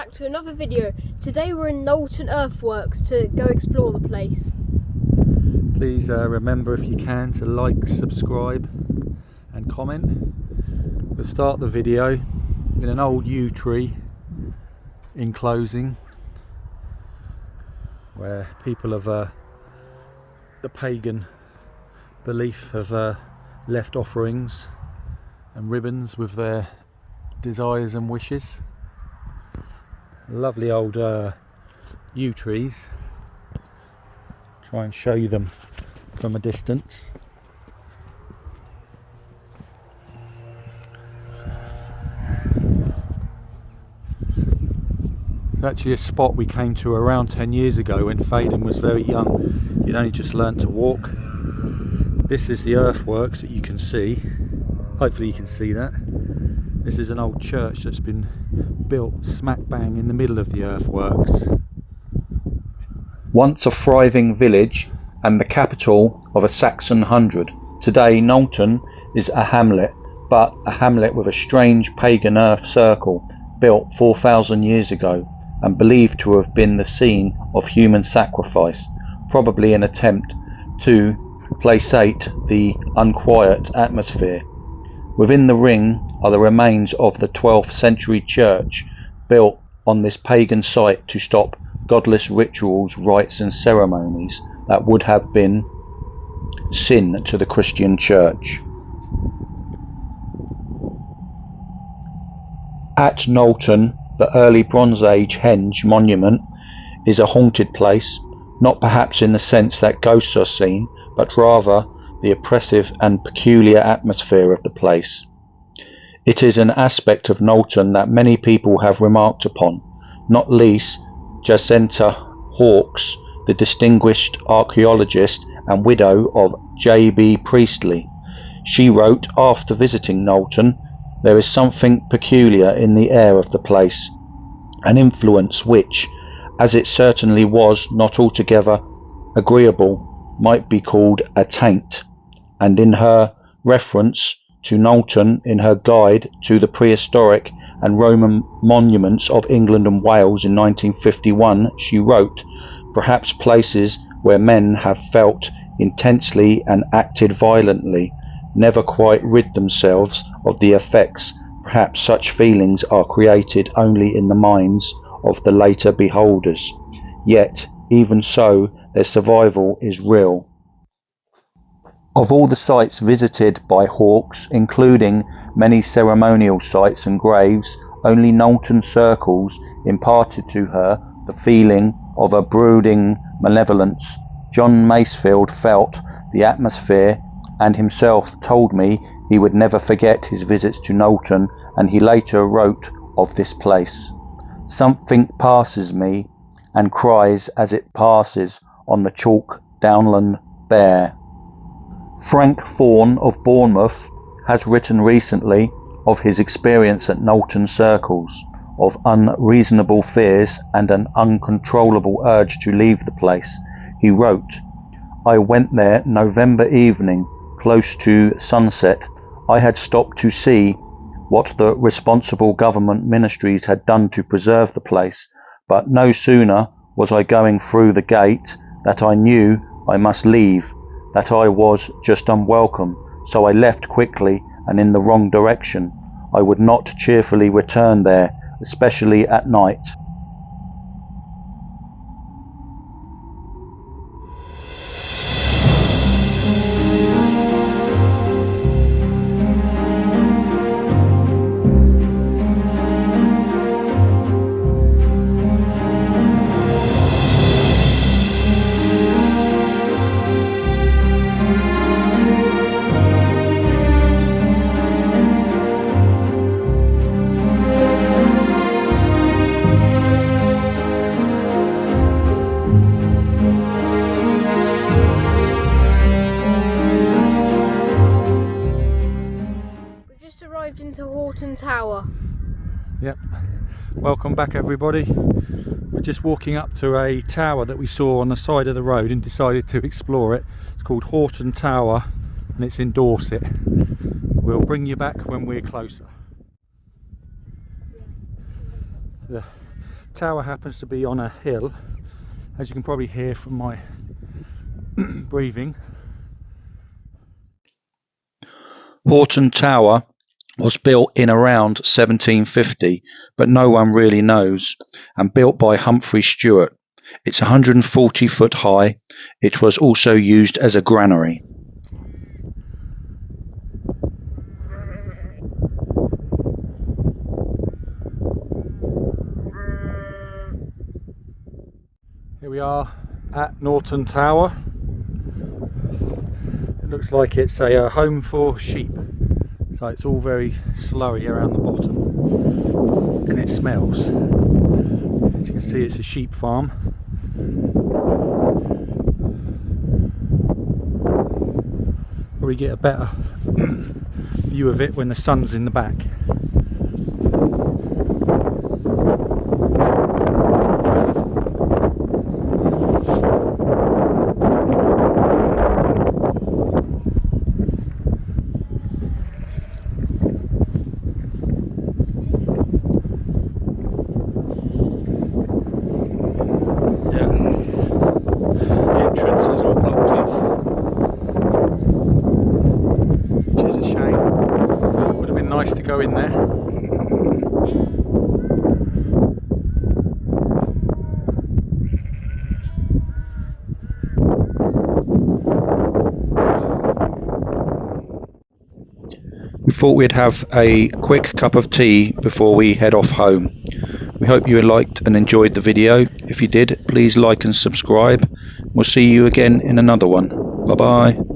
back to another video. Today we're in Knowlton Earthworks to go explore the place. Please remember, if you can, to like, subscribe and comment. We'll start the video in an old yew tree enclosing where people of the pagan belief have left offerings and ribbons with their desires and wishes. Lovely old yew trees. Try and show you them from a distance. It's actually a spot we came to around 10 years ago when Pagan was very young. He'd only just learnt to walk. This is the earthworks that you can see. Hopefully you can see that. This is an old church that's been built smack bang in the middle of the earthworks. Once a thriving village and the capital of a Saxon hundred, today Knowlton is a hamlet, but a hamlet with a strange pagan earth circle built 4,000 years ago and believed to have been the scene of human sacrifice, probably an attempt to placate the unquiet atmosphere. Within the ring are the remains of the 12th century church built on this pagan site to stop godless rituals, rites and ceremonies that would have been sin to the Christian church. At Knowlton, the early Bronze Age henge monument is a haunted place, not perhaps in the sense that ghosts are seen, but rather the oppressive and peculiar atmosphere of the place. It is an aspect of Knowlton that many people have remarked upon, not least Jacinta Hawkes, the distinguished archaeologist and widow of J.B. Priestley. She wrote, after visiting Knowlton, "There is something peculiar in the air of the place, an influence which, as it certainly was not altogether agreeable, might be called a taint." And in her reference to Knowlton in her guide to the prehistoric and Roman monuments of England and Wales in 1951, she wrote, "Perhaps places where men have felt intensely and acted violently never quite rid themselves of the effects. Perhaps such feelings are created only in the minds of the later beholders. Yet, even so, their survival is real." Of all the sites visited by Hawkes, including many ceremonial sites and graves, only Knowlton circles imparted to her the feeling of a brooding malevolence. John Masefield felt the atmosphere and himself told me he would never forget his visits to Knowlton, and he later wrote of this place, "Something passes me and cries as it passes on the chalk downland bare." Frank Thorne of Bournemouth has written recently of his experience at Knowlton circles, of unreasonable fears and an uncontrollable urge to leave the place. He wrote, "I went there November evening, close to sunset. I had stopped to see what the responsible government ministries had done to preserve the place, but no sooner was I going through the gate that I knew I must leave, that I was just unwelcome, so I left quickly and in the wrong direction. I would not cheerfully return there, especially at night." Into Horton Tower. Yep, welcome back everybody. We're just walking up to a tower that we saw on the side of the road and decided to explore it. It's called Horton Tower and it's in Dorset. We'll bring you back when we're closer. tower happens to be on a hill, as you can probably hear from my breathing. Morton Tower was built in around 1750, but no one really knows, and built by Humphrey Stewart. It's 140 foot high. It was also used as a granary. Here we are at Knowlton Tower. It looks like it's a home for sheep. So it's all very slurry around the bottom, and it smells. As you can see, it's a sheep farm. Probably get a better view of it when the sun's in the back. Nice to go in there. We thought we'd have a quick cup of tea before we head off home. We hope you liked and enjoyed the video. If you did, please like and subscribe. We'll see you again in another one. Bye bye.